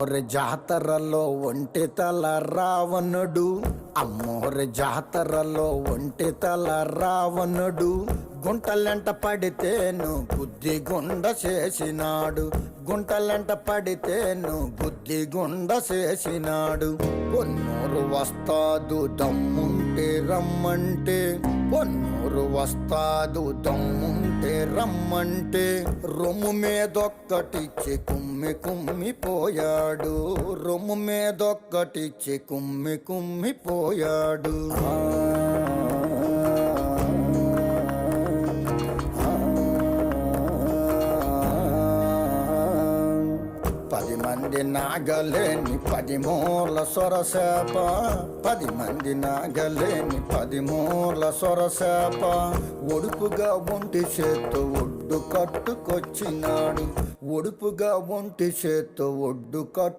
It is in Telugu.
అమ్మోరి జాతరలో ఒంటి తల రావణుడు, అమ్మోరి జాతరలో ఒంటి తల రావణుడు. గుంటలెంట పడితేను బుద్ధి గుండ చేసినాడు, గుంటలెంట పడితేను బుద్ధి గుండ చేసినాడు. పొన్నూరు వస్తాదు దమ్ముంటే రమ్మంటే, పొన్నూరు వస్తాదు దమ్ముంటే రమ్మంటే, రొమ్ము మీదొక్కటిచ్చి కుమ్మి కుమ్మిపోయాడు, రొమ్ము మీదొక్కటిచ్చి కుమ్మి కుమ్మిపోయాడు. 10 మంది నాగలేని 10 మూల సొరసేప, 10 మంది నాగలేని 10 మూల సొరసేప. ఒడుపుగా ఒంటి చేత్తో ఒడ్డు కట్టుకొచ్చినాడు, ఒడుపుగా ఒంటి చేత్తో ఒడ్డు